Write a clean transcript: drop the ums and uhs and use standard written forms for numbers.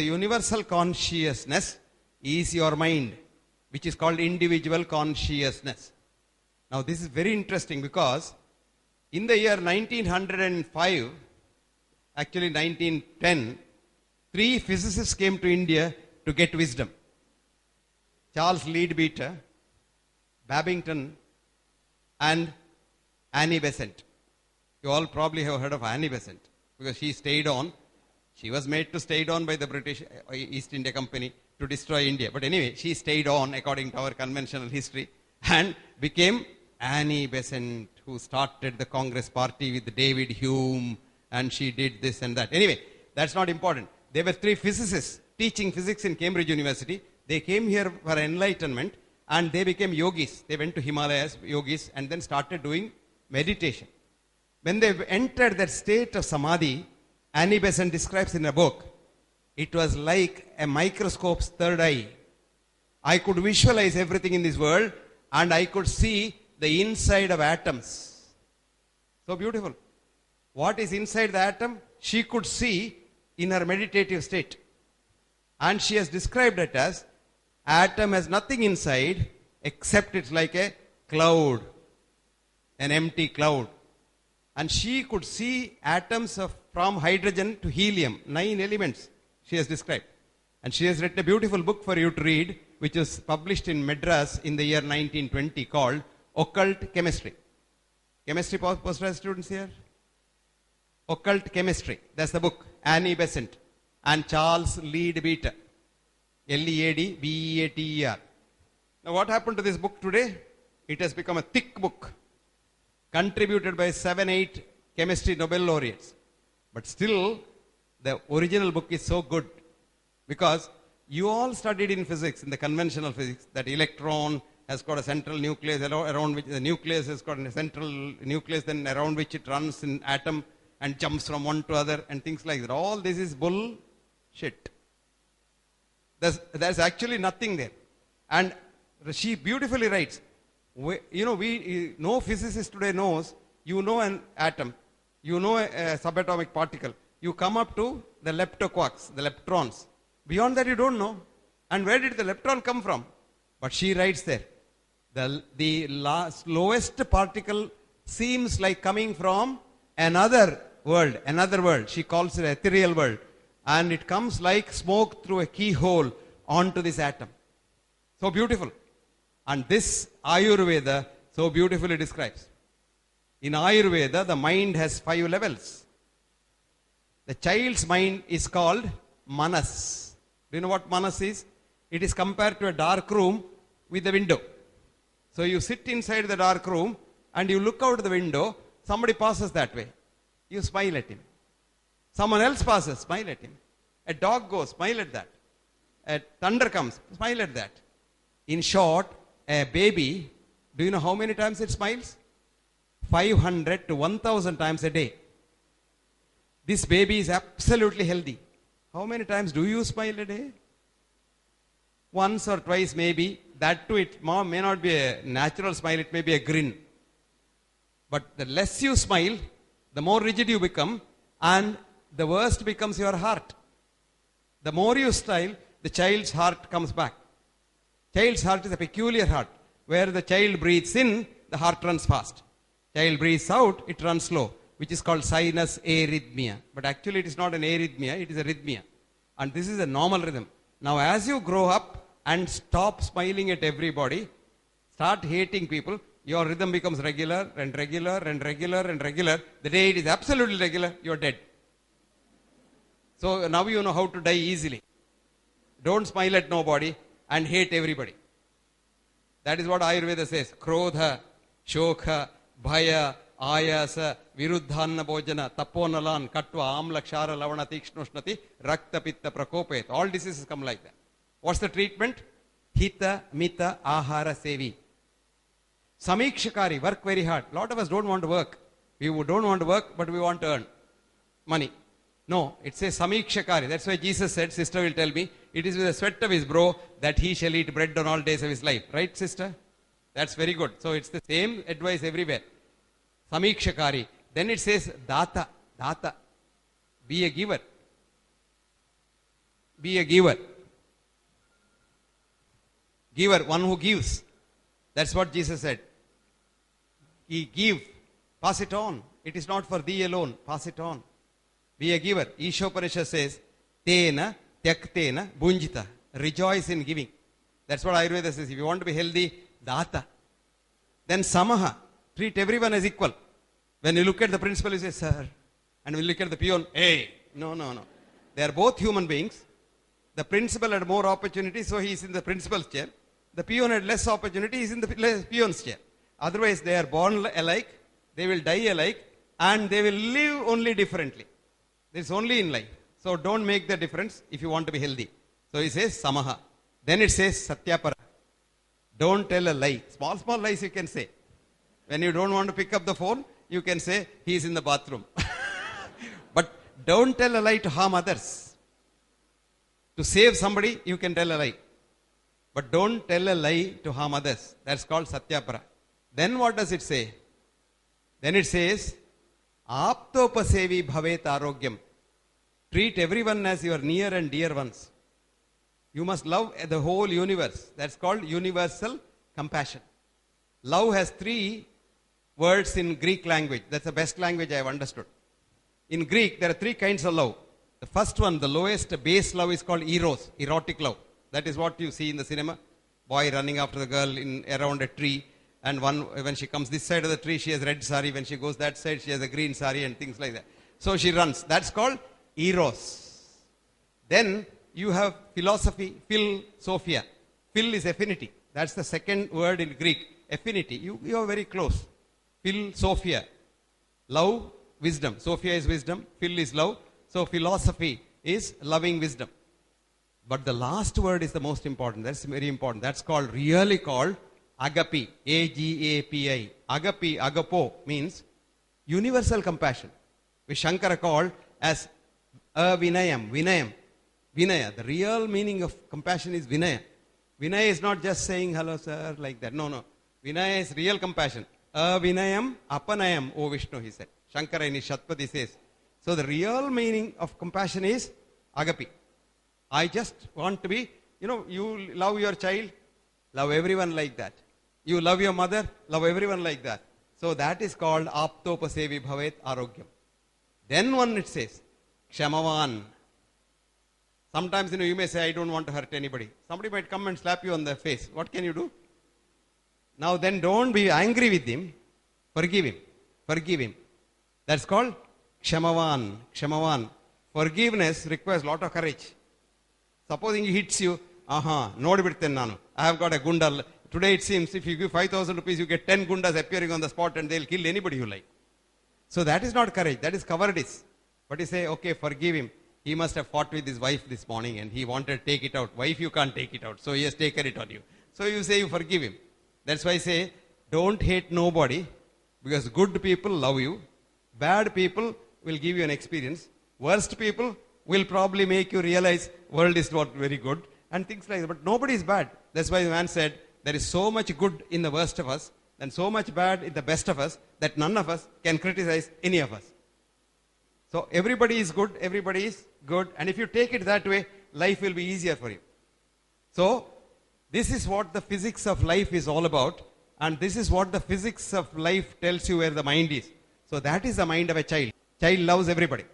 The universal consciousness is your mind, which is called individual consciousness. Now this is very interesting because in the year 1905, actually 1910, three physicists came to India to get wisdom. Charles Leadbeater, Babington, and Annie Besant. You all probably have heard of Annie Besant because she stayed on. She was made to stay on by the British East India Company to destroy India. But anyway, she stayed on according to our conventional history and became Annie Besant, who started the Congress Party with David Hume, and she did this and that. Anyway, that's not important. There were three physicists teaching physics in Cambridge University. They came here for enlightenment and they became yogis. They went to Himalayas, yogis, and then started doing meditation. When they entered that state of samadhi, Annie Besant describes in a book, it was like a microscope's third eye. I could visualize everything in this world and I could see the inside of atoms. So beautiful. What is inside the atom? She could see in her meditative state. And she has described it as atom has nothing inside except it's like a cloud, an empty cloud. And she could see atoms from hydrogen to helium, 9 elements she has described. And she has written a beautiful book for you to read, which was published in Madras in the year 1920 called Occult Chemistry. Chemistry postgraduate students here? Occult Chemistry. That's the book. Annie Besant and Charles Leadbeater. Leadbeater. Now what happened to this book today? It has become a thick book, contributed by 7-8 chemistry Nobel laureates. But still, the original book is so good because you all studied in physics, in the conventional physics, that electron has got a central nucleus around which the nucleus has got a central nucleus, then around which it runs in atom and jumps from one to other and things like that. All this is bullshit. There's actually nothing there. And she beautifully writes, no physicist today knows, you know an atom, you know a subatomic particle, you come up to the leptoquarks, the leptrons. Beyond that you don't know. And where did the leptron come from? But she writes there, the lowest particle seems like coming from another world. She calls it ethereal world. And it comes like smoke through a keyhole onto this atom. So beautiful. And this Ayurveda so beautifully describes. In Ayurveda, the mind has 5 levels. The child's mind is called Manas. Do you know what Manas is? It is compared to a dark room with a window. So you sit inside the dark room and you look out the window, somebody passes that way. You smile at him. Someone else passes, smile at him. A dog goes, smile at that. A thunder comes, smile at that. In short, a baby, do you know how many times it smiles? 500 to 1000 times a day. This baby is absolutely healthy. How many times do you smile a day? Once or twice maybe. That too, it may not be a natural smile, it may be a grin. But the less you smile, the more rigid you become, and the worst becomes your heart. The more you smile, the child's heart comes back. Child's heart is a peculiar heart. Where the child breathes in, the heart runs fast. Child breathes out, it runs slow, which is called sinus arrhythmia. But actually it is not an arrhythmia, it is a rhythmia. And this is a normal rhythm. Now as you grow up and stop smiling at everybody, start hating people, your rhythm becomes regular and regular and regular and regular. The day it is absolutely regular, you are dead. So now you know how to die easily. Don't smile at nobody and hate everybody. That is what Ayurveda says. Krodha, Shokha, Bhaya, Ayasa, Viruddhanna Bhojana, Taponalan, Katva, Amla, Kshara, Lavana, Tikshnoshnati, Rakta, Pitta, Prakopet. All diseases come like that. What's the treatment? Hita, Mita, Ahara, Sevi. Samikshakari, work very hard. A lot of us don't want to work. We don't want to work, but we want to earn money. No, it says Samikshakari. That's why Jesus said, sister will tell me, it is with the sweat of his brow that he shall eat bread on all days of his life. Right, sister? That's very good. So it's the same advice everywhere. Samikshakari. Then it says Data. Be a giver. Be a giver. Giver, one who gives. That's what Jesus said. He give. Pass it on. It is not for thee alone. Pass it on. Be a giver. Ishopanishad says, Tena tyaktena bunjita. Rejoice in giving. That's what Ayurveda says. If you want to be healthy, data. Then samaha. Treat everyone as equal. When you look at the principal, you say, sir. And when you look at the peon, hey. No. They are both human beings. The principal had more opportunity, so he is in the principal's chair. The peon had less opportunity, he is in the peon's chair. Otherwise, they are born alike, they will die alike, and they will live only differently. It's only in life. So don't make the difference if you want to be healthy. So he says, samaha. Then it says, satyapara. Don't tell a lie. Small lies you can say. When you don't want to pick up the phone, you can say, he is in the bathroom. But don't tell a lie to harm others. To save somebody, you can tell a lie. But don't tell a lie to harm others. That's called satyapara. Then what does it say? Then it says, aptopasevi bhavet arogyam. Treat everyone as your near and dear ones. You must love the whole universe. That's called universal compassion. Love has 3 words in Greek language. That's the best language I have understood. In Greek, there are 3 kinds of love. The first one, the lowest base love is called eros, erotic love. That is what you see in the cinema. Boy running after the girl around a tree. And when she comes this side of the tree, she has red sari. When she goes that side, she has a green sari and things like that. So she runs. That's called eros. Then you have philosophy, philosophia. Phil is affinity. That's the second word in Greek. Affinity. You are very close. Philosophia. Love, wisdom. Sophia is wisdom. Phil is love. So philosophy is loving wisdom. But the last word is the most important. That's very important. That's really called agape. A-G-A-P-I. Agape, agapo means universal compassion. Which Shankara called as vinayam. Vinaya. The real meaning of compassion is vinaya. Vinaya is not just saying hello sir like that. No. Vinaya is real compassion. Vinayam apanayam, O Vishnu, he said. Shankara in his Shatpati says. So the real meaning of compassion is agape. I just want to be, you love your child, love everyone like that. You love your mother, love everyone like that. So that is called aptopasevi bhavet arogyam. Then one it says, kshamavan. Sometimes you may say, I don't want to hurt anybody. Somebody might come and slap you on the face. What can you do? Now then don't be angry with him. Forgive him. That's called Kshamavan. Forgiveness requires a lot of courage. Supposing he hits you, I have got a gunda. Today it seems if you give 5,000 rupees, you get 10 gundas appearing on the spot and they'll kill anybody you like. So that is not courage, that is cowardice. But you say, okay, forgive him. He must have fought with his wife this morning and he wanted to take it out. Wife, you can't take it out. So he has taken it on you. So you say you forgive him. That's why I say, don't hate nobody because good people love you. Bad people will give you an experience. Worst people will probably make you realize world is not very good and things like that. But nobody is bad. That's why the man said, there is so much good in the worst of us and so much bad in the best of us that none of us can criticize any of us. So everybody is good, and if you take it that way, life will be easier for you. So this is what the physics of life is all about, and this is what the physics of life tells you where the mind is. So that is the mind of a child. Child loves everybody.